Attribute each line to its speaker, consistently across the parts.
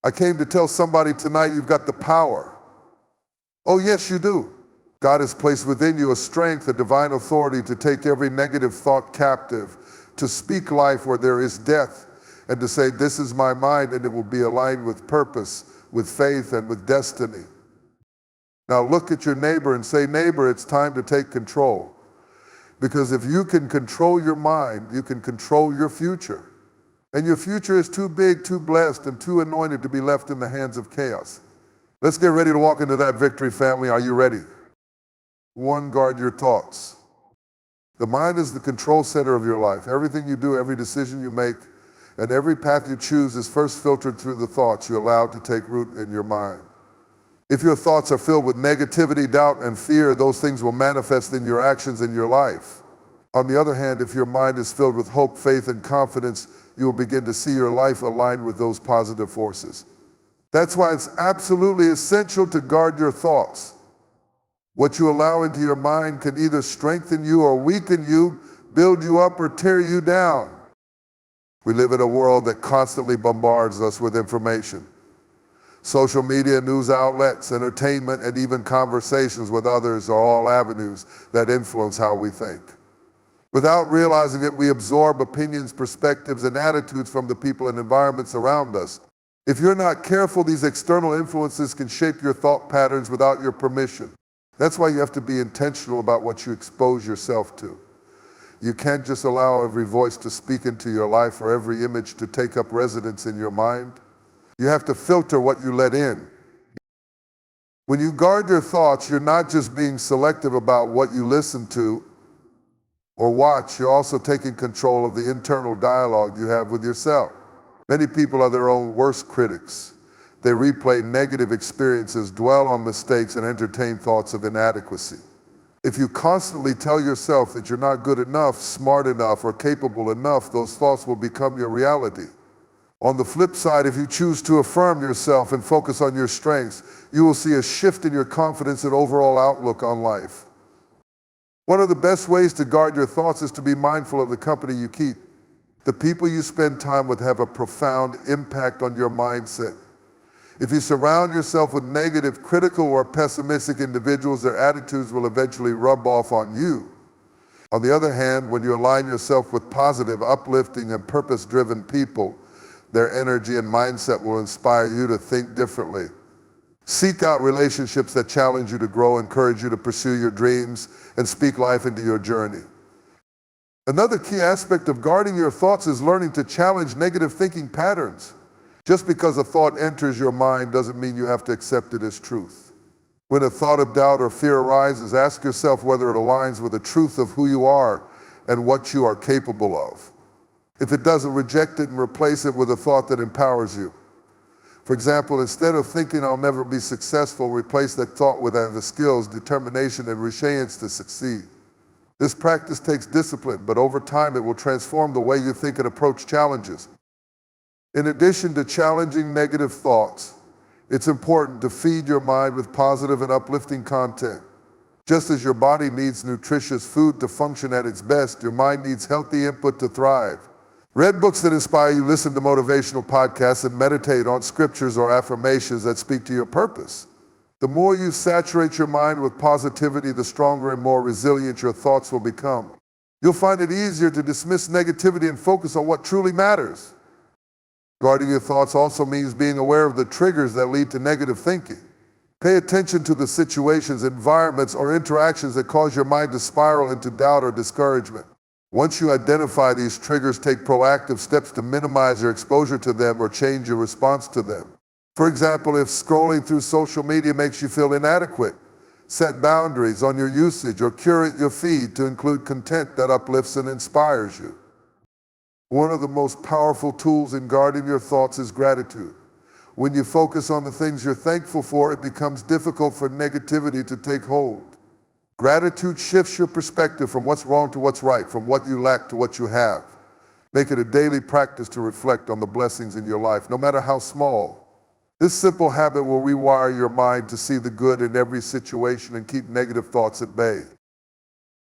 Speaker 1: I came to tell somebody tonight you've got the power. Oh, yes, you do. God has placed within you a strength, a divine authority to take every negative thought captive, to speak life where there is death, and to say, this is my mind, and it will be aligned with purpose, with faith, and with destiny. Now look at your neighbor and say, neighbor, it's time to take control. Because if you can control your mind, you can control your future. And your future is too big, too blessed, and too anointed to be left in the hands of chaos. Let's get ready to walk into that victory, family. Are you ready? 1, guard your thoughts. The mind is the control center of your life. Everything you do, every decision you make, and every path you choose is first filtered through the thoughts you allow to take root in your mind. If your thoughts are filled with negativity, doubt, and fear, those things will manifest in your actions in your life. On the other hand, if your mind is filled with hope, faith, and confidence, you will begin to see your life aligned with those positive forces. That's why it's absolutely essential to guard your thoughts. What you allow into your mind can either strengthen you or weaken you, build you up or tear you down. We live in a world that constantly bombards us with information. Social media, news outlets, entertainment, and even conversations with others are all avenues that influence how we think. Without realizing it, we absorb opinions, perspectives, and attitudes from the people and environments around us. If you're not careful, these external influences can shape your thought patterns without your permission. That's why you have to be intentional about what you expose yourself to. You can't just allow every voice to speak into your life or every image to take up residence in your mind. You have to filter what you let in. When you guard your thoughts, you're not just being selective about what you listen to or watch, you're also taking control of the internal dialogue you have with yourself. Many people are their own worst critics. They replay negative experiences, dwell on mistakes, and entertain thoughts of inadequacy. If you constantly tell yourself that you're not good enough, smart enough, or capable enough, those thoughts will become your reality. On the flip side, if you choose to affirm yourself and focus on your strengths, you will see a shift in your confidence and overall outlook on life. One of the best ways to guard your thoughts is to be mindful of the company you keep. The people you spend time with have a profound impact on your mindset. If you surround yourself with negative, critical, or pessimistic individuals, their attitudes will eventually rub off on you. On the other hand, when you align yourself with positive, uplifting, and purpose-driven people, their energy and mindset will inspire you to think differently. Seek out relationships that challenge you to grow, encourage you to pursue your dreams, and speak life into your journey. Another key aspect of guarding your thoughts is learning to challenge negative thinking patterns. Just because a thought enters your mind doesn't mean you have to accept it as truth. When a thought of doubt or fear arises, ask yourself whether it aligns with the truth of who you are and what you are capable of. If it doesn't, reject it and replace it with a thought that empowers you. For example, instead of thinking I'll never be successful, replace that thought with I have the skills, determination, and resilience to succeed. This practice takes discipline, but over time it will transform the way you think and approach challenges. In addition to challenging negative thoughts, it's important to feed your mind with positive and uplifting content. Just as your body needs nutritious food to function at its best, your mind needs healthy input to thrive. Read books that inspire you, listen to motivational podcasts, and meditate on scriptures or affirmations that speak to your purpose. The more you saturate your mind with positivity, the stronger and more resilient your thoughts will become. You'll find it easier to dismiss negativity and focus on what truly matters. Guarding your thoughts also means being aware of the triggers that lead to negative thinking. Pay attention to the situations, environments, or interactions that cause your mind to spiral into doubt or discouragement. Once you identify these triggers, take proactive steps to minimize your exposure to them or change your response to them. For example, if scrolling through social media makes you feel inadequate, set boundaries on your usage or curate your feed to include content that uplifts and inspires you. One of the most powerful tools in guarding your thoughts is gratitude. When you focus on the things you're thankful for, it becomes difficult for negativity to take hold. Gratitude shifts your perspective from what's wrong to what's right, from what you lack to what you have. Make it a daily practice to reflect on the blessings in your life, no matter how small. This simple habit will rewire your mind to see the good in every situation and keep negative thoughts at bay.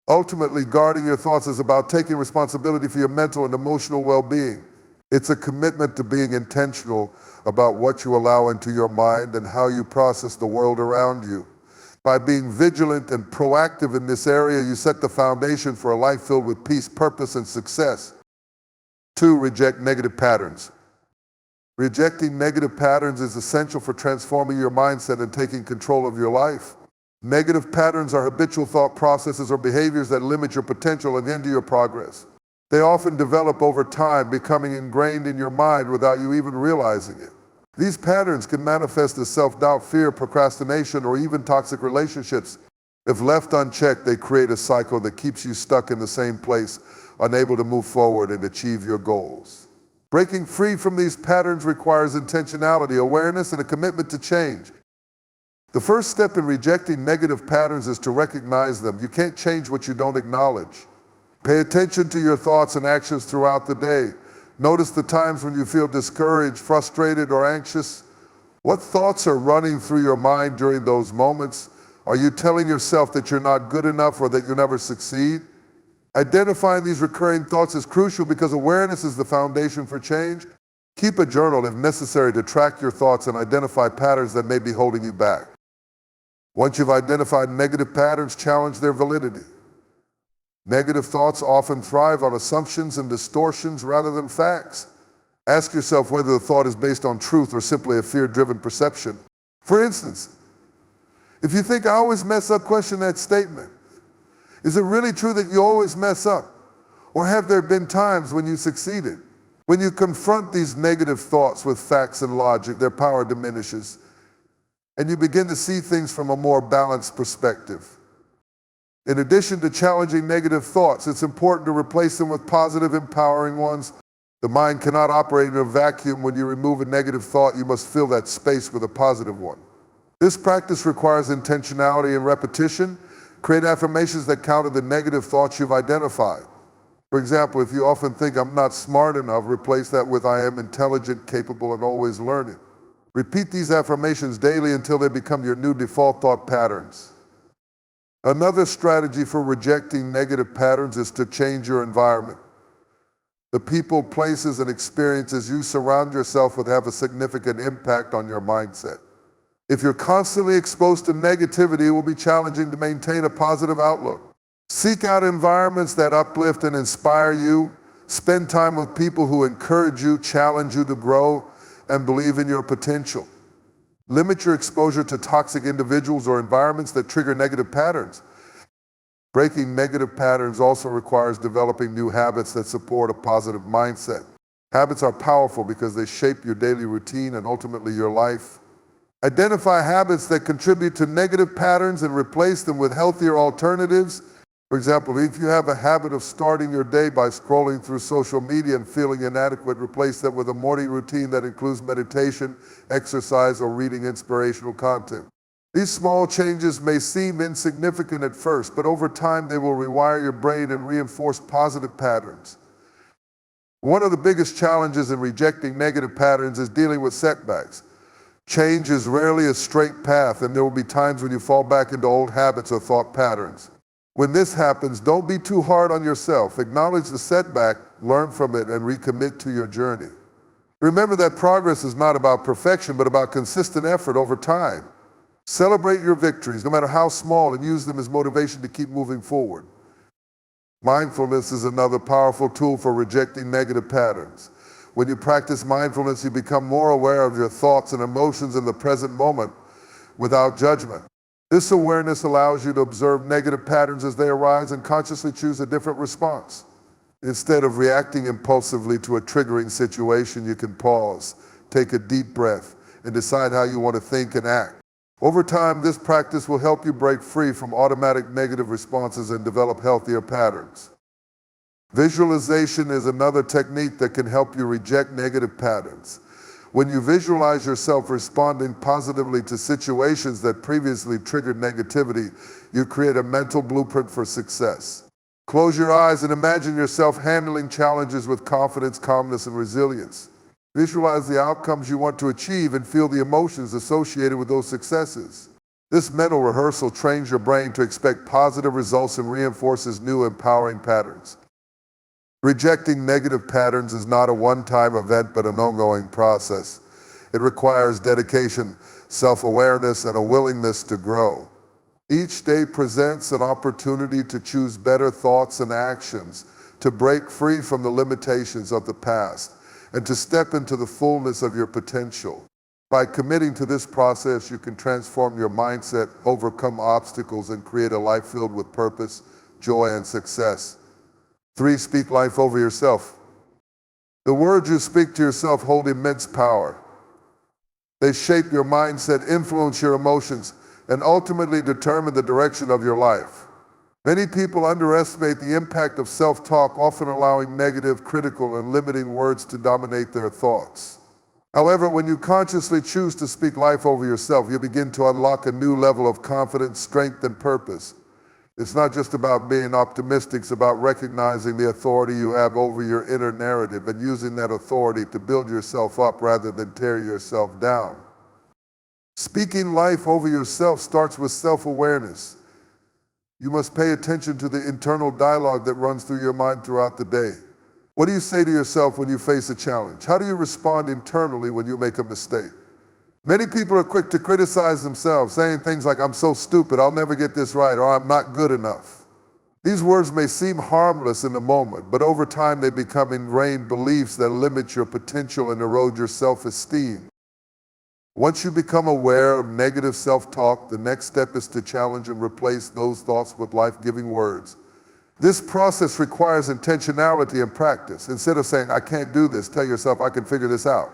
Speaker 1: Ultimately, guarding your thoughts is about taking responsibility for your mental and emotional well-being. It's a commitment to being intentional about what you allow into your mind and how you process the world around you. By being vigilant and proactive in this area, you set the foundation for a life filled with peace, purpose, and success. 2, reject negative patterns. Rejecting negative patterns is essential for transforming your mindset and taking control of your life. Negative patterns are habitual thought processes or behaviors that limit your potential and hinder your progress. They often develop over time, becoming ingrained in your mind without you even realizing it. These patterns can manifest as self-doubt, fear, procrastination, or even toxic relationships. If left unchecked, they create a cycle that keeps you stuck in the same place, unable to move forward and achieve your goals. Breaking free from these patterns requires intentionality, awareness, and a commitment to change. The first step in rejecting negative patterns is to recognize them. You can't change what you don't acknowledge. Pay attention to your thoughts and actions throughout the day. Notice the times when you feel discouraged, frustrated, or anxious. What thoughts are running through your mind during those moments? Are you telling yourself that you're not good enough or that you'll never succeed? Identifying these recurring thoughts is crucial because awareness is the foundation for change. Keep a journal if necessary to track your thoughts and identify patterns that may be holding you back. Once you've identified negative patterns, challenge their validity. Negative thoughts often thrive on assumptions and distortions rather than facts. Ask yourself whether the thought is based on truth or simply a fear-driven perception. For instance, if you think I always mess up, question that statement. Is it really true that you always mess up? Or have there been times when you succeeded? When you confront these negative thoughts with facts and logic, their power diminishes, and you begin to see things from a more balanced perspective. In addition to challenging negative thoughts, it's important to replace them with positive, empowering ones. The mind cannot operate in a vacuum. When you remove a negative thought, you must fill that space with a positive one. This practice requires intentionality and repetition. Create affirmations that counter the negative thoughts you've identified. For example, if you often think, I'm not smart enough, replace that with I am intelligent, capable, and always learning. Repeat these affirmations daily until they become your new default thought patterns. Another strategy for rejecting negative patterns is to change your environment. The people, places, and experiences you surround yourself with have a significant impact on your mindset. If you're constantly exposed to negativity, it will be challenging to maintain a positive outlook. Seek out environments that uplift and inspire you. Spend time with people who encourage you, challenge you to grow, and believe in your potential. Limit your exposure to toxic individuals or environments that trigger negative patterns. Breaking negative patterns also requires developing new habits that support a positive mindset. Habits are powerful because they shape your daily routine and ultimately your life. Identify habits that contribute to negative patterns and replace them with healthier alternatives. For example, if you have a habit of starting your day by scrolling through social media and feeling inadequate, replace that with a morning routine that includes meditation, exercise, or reading inspirational content. These small changes may seem insignificant at first, but over time they will rewire your brain and reinforce positive patterns. One of the biggest challenges in rejecting negative patterns is dealing with setbacks. Change is rarely a straight path, and there will be times when you fall back into old habits or thought patterns. When this happens, don't be too hard on yourself. Acknowledge the setback, learn from it, and recommit to your journey. Remember that progress is not about perfection, but about consistent effort over time. Celebrate your victories, no matter how small, and use them as motivation to keep moving forward. Mindfulness is another powerful tool for rejecting negative patterns. When you practice mindfulness, you become more aware of your thoughts and emotions in the present moment without judgment. This awareness allows you to observe negative patterns as they arise and consciously choose a different response. Instead of reacting impulsively to a triggering situation, you can pause, take a deep breath, and decide how you want to think and act. Over time, this practice will help you break free from automatic negative responses and develop healthier patterns. Visualization is another technique that can help you reject negative patterns. When you visualize yourself responding positively to situations that previously triggered negativity, you create a mental blueprint for success. Close your eyes and imagine yourself handling challenges with confidence, calmness, and resilience. Visualize the outcomes you want to achieve and feel the emotions associated with those successes. This mental rehearsal trains your brain to expect positive results and reinforces new empowering patterns. Rejecting negative patterns is not a one-time event but an ongoing process. It requires dedication, self-awareness, and a willingness to grow. Each day presents an opportunity to choose better thoughts and actions, to break free from the limitations of the past, and to step into the fullness of your potential. By committing to this process, you can transform your mindset, overcome obstacles, and create a life filled with purpose, joy, and success. 3. Speak life over yourself. The words you speak to yourself hold immense power. They shape your mindset, influence your emotions, and ultimately determine the direction of your life. Many people underestimate the impact of self-talk, often allowing negative, critical, and limiting words to dominate their thoughts. However, when you consciously choose to speak life over yourself, you begin to unlock a new level of confidence, strength, and purpose. It's not just about being optimistic, it's about recognizing the authority you have over your inner narrative and using that authority to build yourself up rather than tear yourself down. Speaking life over yourself starts with self-awareness. You must pay attention to the internal dialogue that runs through your mind throughout the day. What do you say to yourself when you face a challenge? How do you respond internally when you make a mistake? Many people are quick to criticize themselves, saying things like, "I'm so stupid, I'll never get this right," or "I'm not good enough." These words may seem harmless in the moment, but over time they become ingrained beliefs that limit your potential and erode your self-esteem. Once you become aware of negative self-talk, the next step is to challenge and replace those thoughts with life-giving words. This process requires intentionality and practice. Instead of saying, "I can't do this," tell yourself, "I can figure this out."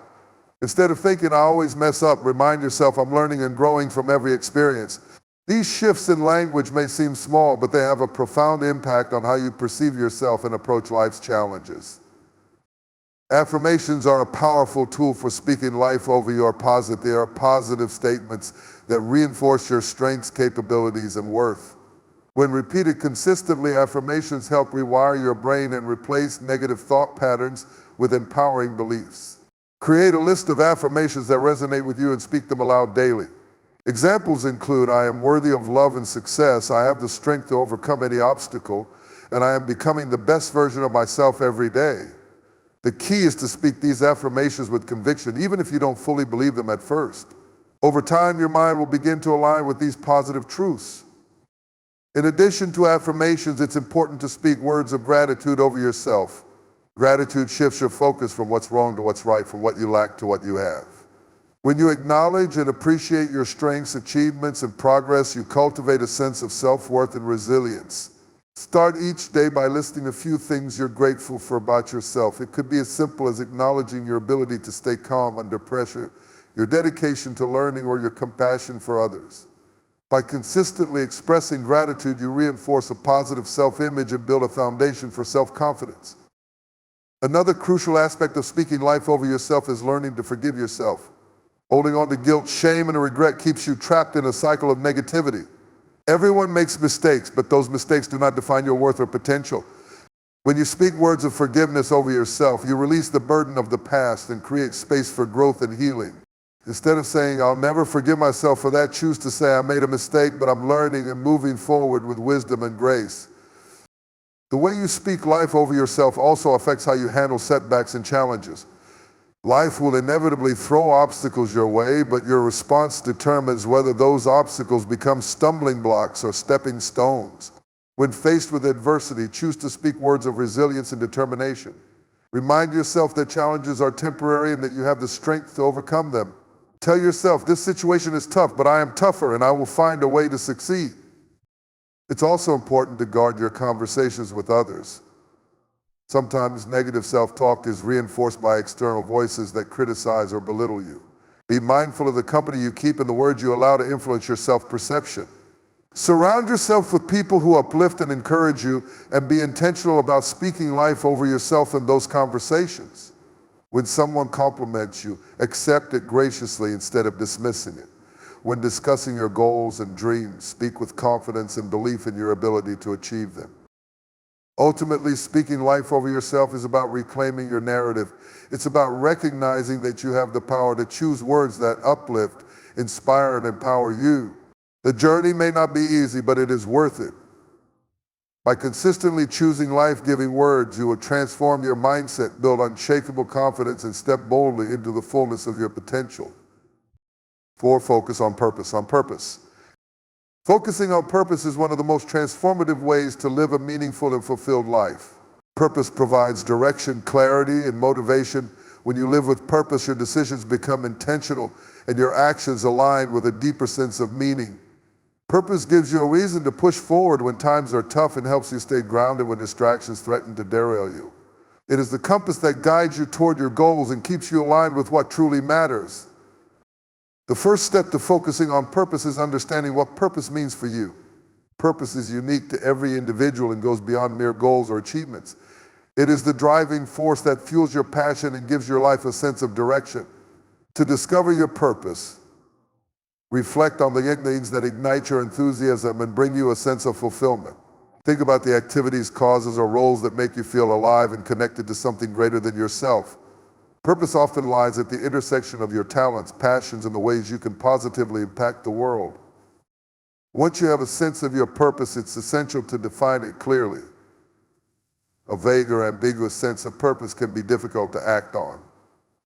Speaker 1: Instead of thinking, "I always mess up," remind yourself, "I'm learning and growing from every experience." These shifts in language may seem small, but they have a profound impact on how you perceive yourself and approach life's challenges. Affirmations are a powerful tool for speaking life over your positive. They are positive statements that reinforce your strengths, capabilities, and worth. When repeated consistently, affirmations help rewire your brain and replace negative thought patterns with empowering beliefs. Create a list of affirmations that resonate with you and speak them aloud daily. Examples include, "I am worthy of love and success. I have the strength to overcome any obstacle, and I am becoming the best version of myself every day." The key is to speak these affirmations with conviction, even if you don't fully believe them at first. Over time, your mind will begin to align with these positive truths. In addition to affirmations, it's important to speak words of gratitude over yourself. Gratitude shifts your focus from what's wrong to what's right, from what you lack to what you have. When you acknowledge and appreciate your strengths, achievements, and progress, you cultivate a sense of self-worth and resilience. Start each day by listing a few things you're grateful for about yourself. It could be as simple as acknowledging your ability to stay calm under pressure, your dedication to learning, or your compassion for others. By consistently expressing gratitude, you reinforce a positive self-image and build a foundation for self-confidence. Another crucial aspect of speaking life over yourself is learning to forgive yourself. Holding on to guilt, shame, and regret keeps you trapped in a cycle of negativity. Everyone makes mistakes, but those mistakes do not define your worth or potential. When you speak words of forgiveness over yourself, you release the burden of the past and create space for growth and healing. Instead of saying, "I'll never forgive myself for that," choose to say, "I made a mistake, but I'm learning and moving forward with wisdom and grace." The way you speak life over yourself also affects how you handle setbacks and challenges. Life will inevitably throw obstacles your way, but your response determines whether those obstacles become stumbling blocks or stepping stones. When faced with adversity, choose to speak words of resilience and determination. Remind yourself that challenges are temporary and that you have the strength to overcome them. Tell yourself, "This situation is tough, but I am tougher and I will find a way to succeed." It's also important to guard your conversations with others. Sometimes negative self-talk is reinforced by external voices that criticize or belittle you. Be mindful of the company you keep and the words you allow to influence your self-perception. Surround yourself with people who uplift and encourage you, and be intentional about speaking life over yourself in those conversations. When someone compliments you, accept it graciously instead of dismissing it. When discussing your goals and dreams, speak with confidence and belief in your ability to achieve them. Ultimately, speaking life over yourself is about reclaiming your narrative. It's about recognizing that you have the power to choose words that uplift, inspire, and empower you. The journey may not be easy, but it is worth it. By consistently choosing life-giving words, you will transform your mindset, build unshakable confidence, and step boldly into the fullness of your potential. 4. Focus on purpose. On purpose. Focusing on purpose is one of the most transformative ways to live a meaningful and fulfilled life. Purpose provides direction, clarity, and motivation. When you live with purpose, your decisions become intentional and your actions align with a deeper sense of meaning. Purpose gives you a reason to push forward when times are tough and helps you stay grounded when distractions threaten to derail you. It is the compass that guides you toward your goals and keeps you aligned with what truly matters. The first step to focusing on purpose is understanding what purpose means for you. Purpose is unique to every individual and goes beyond mere goals or achievements. It is the driving force that fuels your passion and gives your life a sense of direction. To discover your purpose, reflect on the things that ignite your enthusiasm and bring you a sense of fulfillment. Think about the activities, causes, or roles that make you feel alive and connected to something greater than yourself. Purpose often lies at the intersection of your talents, passions, and the ways you can positively impact the world. Once you have a sense of your purpose, it's essential to define it clearly. A vague or ambiguous sense of purpose can be difficult to act on.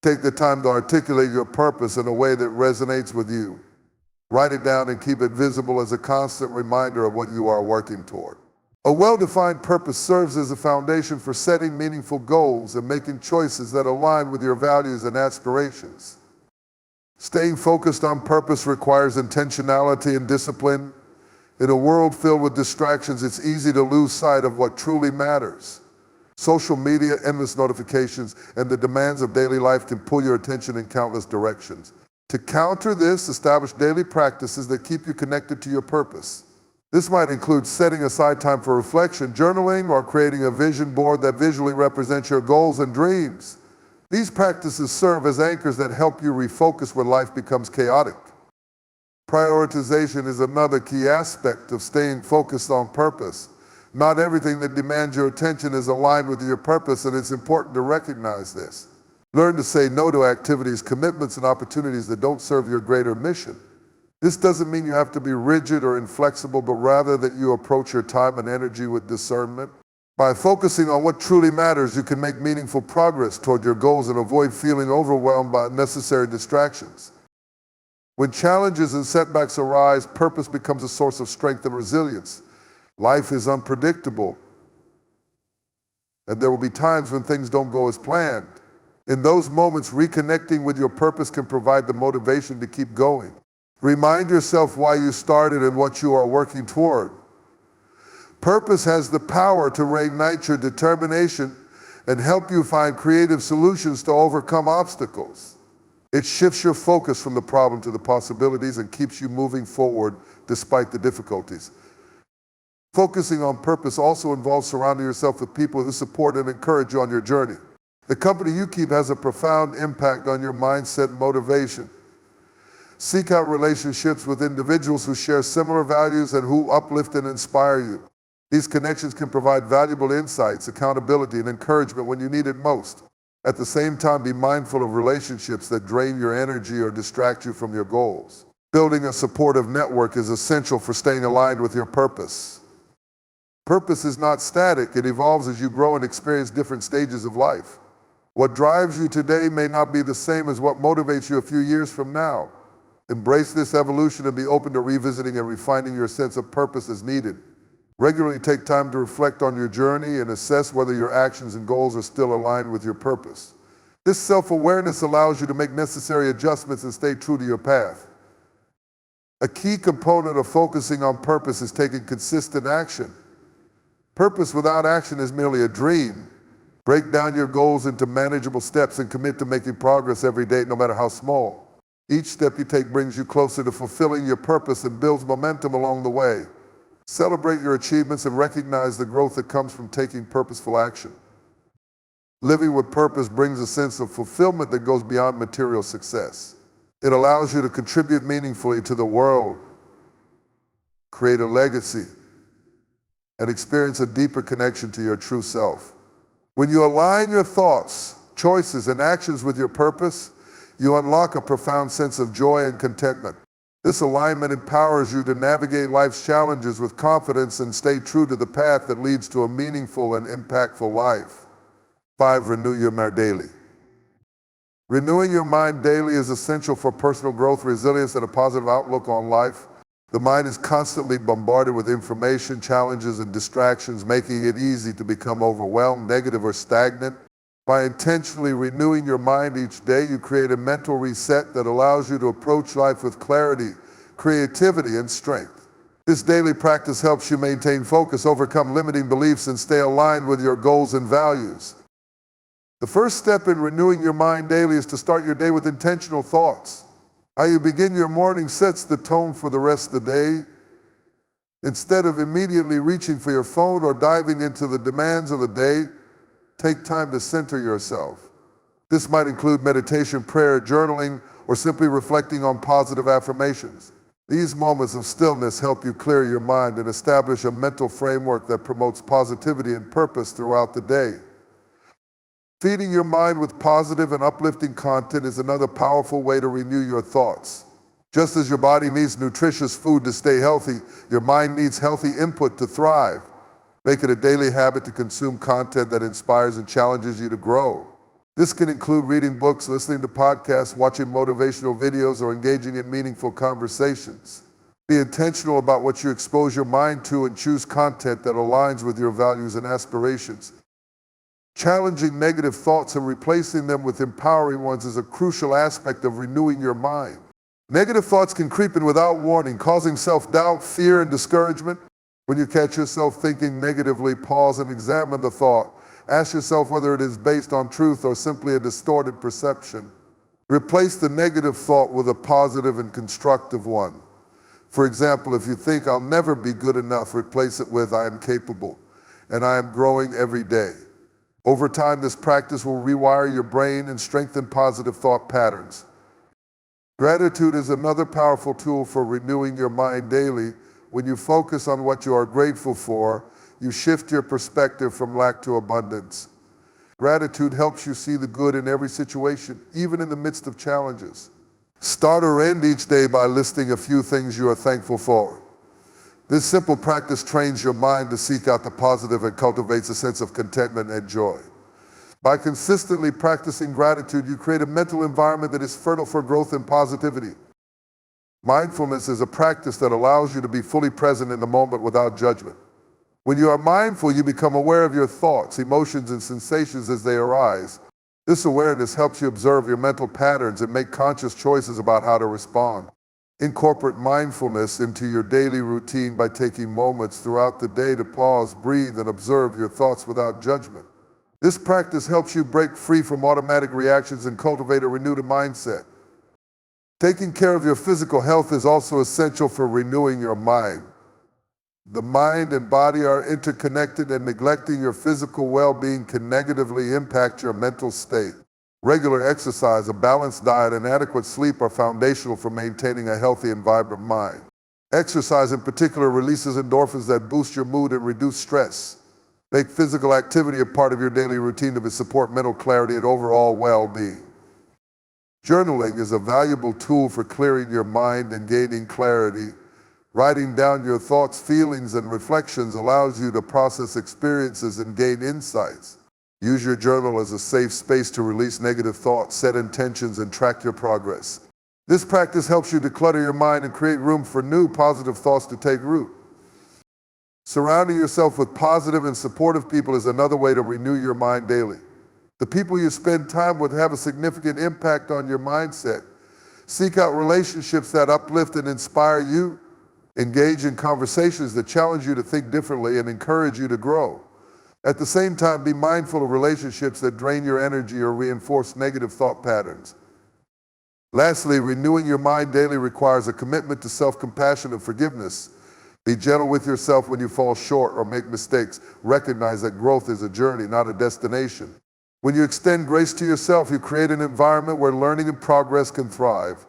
Speaker 1: Take the time to articulate your purpose in a way that resonates with you. Write it down and keep it visible as a constant reminder of what you are working toward. A well-defined purpose serves as a foundation for setting meaningful goals and making choices that align with your values and aspirations. Staying focused on purpose requires intentionality and discipline. In a world filled with distractions, it's easy to lose sight of what truly matters. Social media, endless notifications, and the demands of daily life can pull your attention in countless directions. To counter this, establish daily practices that keep you connected to your purpose. This might include setting aside time for reflection, journaling, or creating a vision board that visually represents your goals and dreams. These practices serve as anchors that help you refocus when life becomes chaotic. Prioritization is another key aspect of staying focused on purpose. Not everything that demands your attention is aligned with your purpose, and it's important to recognize this. Learn to say no to activities, commitments, and opportunities that don't serve your greater mission. This doesn't mean you have to be rigid or inflexible, but rather that you approach your time and energy with discernment. By focusing on what truly matters, you can make meaningful progress toward your goals and avoid feeling overwhelmed by unnecessary distractions. When challenges and setbacks arise, purpose becomes a source of strength and resilience. Life is unpredictable, and there will be times when things don't go as planned. In those moments, reconnecting with your purpose can provide the motivation to keep going. Remind yourself why you started and what you are working toward. Purpose has the power to reignite your determination and help you find creative solutions to overcome obstacles. It shifts your focus from the problem to the possibilities and keeps you moving forward despite the difficulties. Focusing on purpose also involves surrounding yourself with people who support and encourage you on your journey. The company you keep has a profound impact on your mindset and motivation. Seek out relationships with individuals who share similar values and who uplift and inspire you. These connections can provide valuable insights, accountability, and encouragement when you need it most. At the same time, be mindful of relationships that drain your energy or distract you from your goals. Building a supportive network is essential for staying aligned with your purpose. Purpose is not static. It evolves as you grow and experience different stages of life. What drives you today may not be the same as what motivates you a few years from now. Embrace this evolution and be open to revisiting and refining your sense of purpose as needed. Regularly take time to reflect on your journey and assess whether your actions and goals are still aligned with your purpose. This self-awareness allows you to make necessary adjustments and stay true to your path. A key component of focusing on purpose is taking consistent action. Purpose without action is merely a dream. Break down your goals into manageable steps and commit to making progress every day, no matter how small. Each step you take brings you closer to fulfilling your purpose and builds momentum along the way. Celebrate your achievements and recognize the growth that comes from taking purposeful action. Living with purpose brings a sense of fulfillment that goes beyond material success. It allows you to contribute meaningfully to the world, create a legacy, and experience a deeper connection to your true self. When you align your thoughts, choices, and actions with your purpose, you unlock a profound sense of joy and contentment. This alignment empowers you to navigate life's challenges with confidence and stay true to the path that leads to a meaningful and impactful life. 5. Renew your mind daily. Renewing your mind daily is essential for personal growth, resilience, and a positive outlook on life. The mind is constantly bombarded with information, challenges, and distractions, making it easy to become overwhelmed, negative, or stagnant. By intentionally renewing your mind each day, you create a mental reset that allows you to approach life with clarity, creativity, and strength. This daily practice helps you maintain focus, overcome limiting beliefs, and stay aligned with your goals and values. The first step in renewing your mind daily is to start your day with intentional thoughts. How you begin your morning sets the tone for the rest of the day. Instead of immediately reaching for your phone or diving into the demands of the day, take time to center yourself. This might include meditation, prayer, journaling, or simply reflecting on positive affirmations. These moments of stillness help you clear your mind and establish a mental framework that promotes positivity and purpose throughout the day. Feeding your mind with positive and uplifting content is another powerful way to renew your thoughts. Just as your body needs nutritious food to stay healthy, your mind needs healthy input to thrive. Make it a daily habit to consume content that inspires and challenges you to grow. This can include reading books, listening to podcasts, watching motivational videos, or engaging in meaningful conversations. Be intentional about what you expose your mind to and choose content that aligns with your values and aspirations. Challenging negative thoughts and replacing them with empowering ones is a crucial aspect of renewing your mind. Negative thoughts can creep in without warning, causing self-doubt, fear, and discouragement. When you catch yourself thinking negatively, pause and examine the thought. Ask yourself whether it is based on truth or simply a distorted perception. Replace the negative thought with a positive and constructive one. For example, if you think, "I'll never be good enough," replace it with, "I am capable, and I am growing every day." Over time, this practice will rewire your brain and strengthen positive thought patterns. Gratitude is another powerful tool for renewing your mind daily. When you focus on what you are grateful for, you shift your perspective from lack to abundance. Gratitude helps you see the good in every situation, even in the midst of challenges. Start or end each day by listing a few things you are thankful for. This simple practice trains your mind to seek out the positive and cultivates a sense of contentment and joy. By consistently practicing gratitude, you create a mental environment that is fertile for growth and positivity. Mindfulness is a practice that allows you to be fully present in the moment without judgment. When you are mindful, you become aware of your thoughts, emotions, and sensations as they arise. This awareness helps you observe your mental patterns and make conscious choices about how to respond. Incorporate mindfulness into your daily routine by taking moments throughout the day to pause, breathe, and observe your thoughts without judgment. This practice helps you break free from automatic reactions and cultivate a renewed mindset. Taking care of your physical health is also essential for renewing your mind. The mind and body are interconnected, and neglecting your physical well-being can negatively impact your mental state. Regular exercise, a balanced diet, and adequate sleep are foundational for maintaining a healthy and vibrant mind. Exercise in particular releases endorphins that boost your mood and reduce stress. Make physical activity a part of your daily routine to support mental clarity and overall well-being. Journaling is a valuable tool for clearing your mind and gaining clarity. Writing down your thoughts, feelings, and reflections allows you to process experiences and gain insights. Use your journal as a safe space to release negative thoughts, set intentions, and track your progress. This practice helps you declutter your mind and create room for new positive thoughts to take root. Surrounding yourself with positive and supportive people is another way to renew your mind daily. The people you spend time with have a significant impact on your mindset. Seek out relationships that uplift and inspire you. Engage in conversations that challenge you to think differently and encourage you to grow. At the same time, be mindful of relationships that drain your energy or reinforce negative thought patterns. Lastly, renewing your mind daily requires a commitment to self-compassion and forgiveness. Be gentle with yourself when you fall short or make mistakes. Recognize that growth is a journey, not a destination. When you extend grace to yourself, you create an environment where learning and progress can thrive.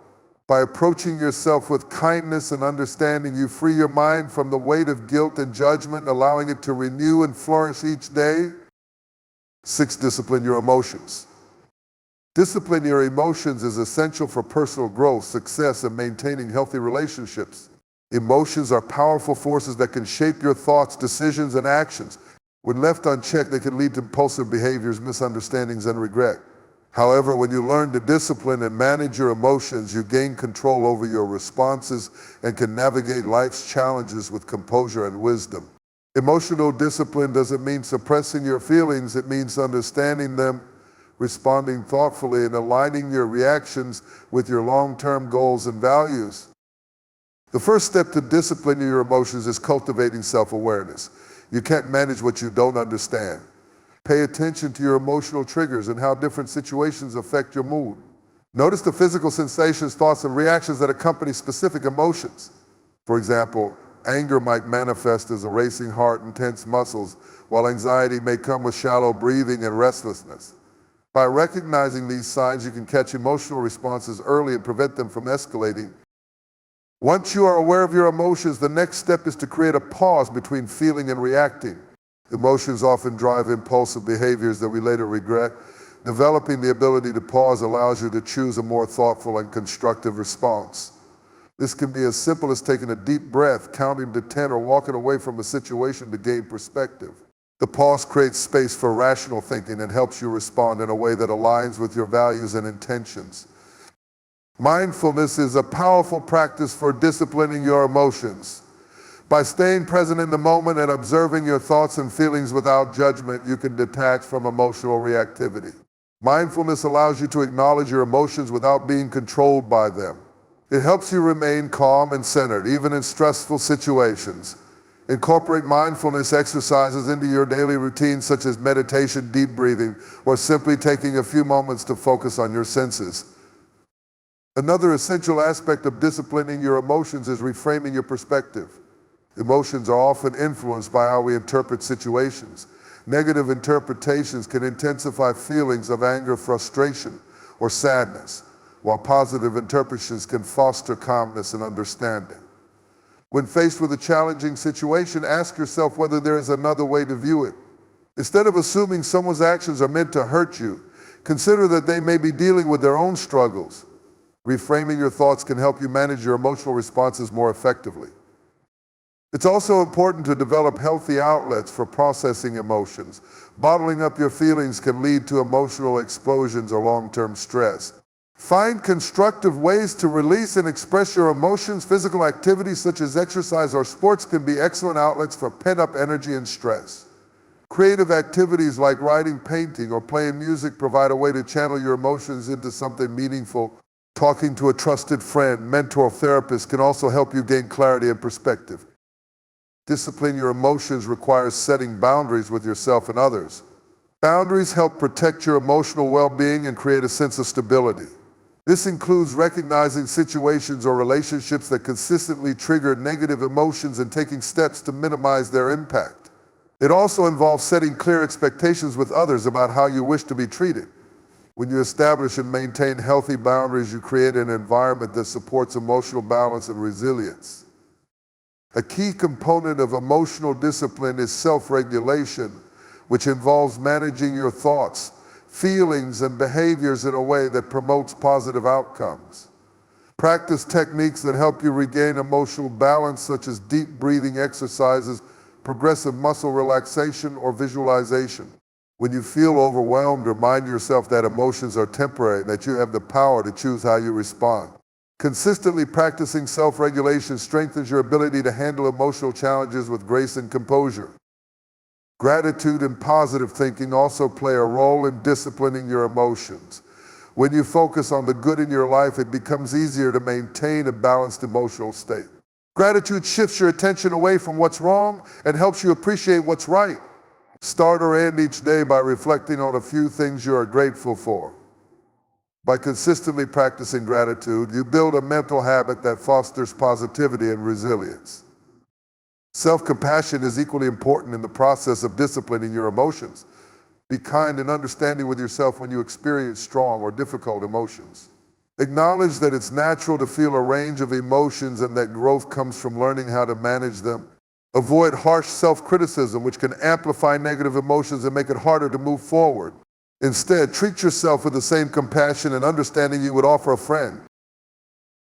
Speaker 1: By approaching yourself with kindness and understanding, you free your mind from the weight of guilt and judgment, allowing it to renew and flourish each day. 6. Discipline your emotions. Disciplining your emotions is essential for personal growth, success, and maintaining healthy relationships. Emotions are powerful forces that can shape your thoughts, decisions, and actions. When left unchecked, they can lead to impulsive behaviors, misunderstandings, and regret. However, when you learn to discipline and manage your emotions, you gain control over your responses and can navigate life's challenges with composure and wisdom. Emotional discipline doesn't mean suppressing your feelings, it means understanding them, responding thoughtfully, and aligning your reactions with your long-term goals and values. The first step to disciplining your emotions is cultivating self-awareness. You can't manage what you don't understand. Pay attention to your emotional triggers and how different situations affect your mood. Notice the physical sensations, thoughts, and reactions that accompany specific emotions. For example, anger might manifest as a racing heart and tense muscles, while anxiety may come with shallow breathing and restlessness. By recognizing these signs, you can catch emotional responses early and prevent them from escalating. Once you are aware of your emotions, the next step is to create a pause between feeling and reacting. Emotions often drive impulsive behaviors that we later regret. Developing the ability to pause allows you to choose a more thoughtful and constructive response. This can be as simple as taking a deep breath, counting to 10, or walking away from a situation to gain perspective. The pause creates space for rational thinking and helps you respond in a way that aligns with your values and intentions. Mindfulness is a powerful practice for disciplining your emotions. By staying present in the moment and observing your thoughts and feelings without judgment, you can detach from emotional reactivity. Mindfulness allows you to acknowledge your emotions without being controlled by them. It helps you remain calm and centered, even in stressful situations. Incorporate mindfulness exercises into your daily routine, such as meditation, deep breathing, or simply taking a few moments to focus on your senses. Another essential aspect of disciplining your emotions is reframing your perspective. Emotions are often influenced by how we interpret situations. Negative interpretations can intensify feelings of anger, frustration, or sadness, while positive interpretations can foster calmness and understanding. When faced with a challenging situation, ask yourself whether there is another way to view it. Instead of assuming someone's actions are meant to hurt you, consider that they may be dealing with their own struggles. Reframing your thoughts can help you manage your emotional responses more effectively. It's also important to develop healthy outlets for processing emotions. Bottling up your feelings can lead to emotional explosions or long-term stress. Find constructive ways to release and express your emotions. Physical activities such as exercise or sports can be excellent outlets for pent-up energy and stress. Creative activities like writing, painting, or playing music provide a way to channel your emotions into something meaningful. Talking to a trusted friend, mentor, or therapist can also help you gain clarity and perspective. Disciplining your emotions requires setting boundaries with yourself and others. Boundaries help protect your emotional well-being and create a sense of stability. This includes recognizing situations or relationships that consistently trigger negative emotions and taking steps to minimize their impact. It also involves setting clear expectations with others about how you wish to be treated. When you establish and maintain healthy boundaries, you create an environment that supports emotional balance and resilience. A key component of emotional discipline is self-regulation, which involves managing your thoughts, feelings, and behaviors in a way that promotes positive outcomes. Practice techniques that help you regain emotional balance, such as deep breathing exercises, progressive muscle relaxation, or visualization. When you feel overwhelmed, remind yourself that emotions are temporary and that you have the power to choose how you respond. Consistently practicing self-regulation strengthens your ability to handle emotional challenges with grace and composure. Gratitude and positive thinking also play a role in disciplining your emotions. When you focus on the good in your life, it becomes easier to maintain a balanced emotional state. Gratitude shifts your attention away from what's wrong and helps you appreciate what's right. Start or end each day by reflecting on a few things you are grateful for. By consistently practicing gratitude, you build a mental habit that fosters positivity and resilience. Self-compassion is equally important in the process of disciplining your emotions. Be kind and understanding with yourself when you experience strong or difficult emotions. Acknowledge that it's natural to feel a range of emotions and that growth comes from learning how to manage them. Avoid harsh self-criticism, which can amplify negative emotions and make it harder to move forward. Instead, treat yourself with the same compassion and understanding you would offer a friend.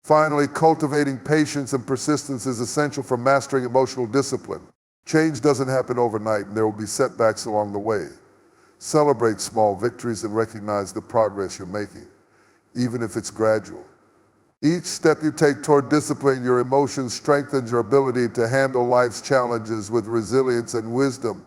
Speaker 1: Finally, cultivating patience and persistence is essential for mastering emotional discipline. Change doesn't happen overnight, and there will be setbacks along the way. Celebrate small victories and recognize the progress you're making, even if it's gradual. Each step you take toward disciplining your emotions strengthens your ability to handle life's challenges with resilience and wisdom.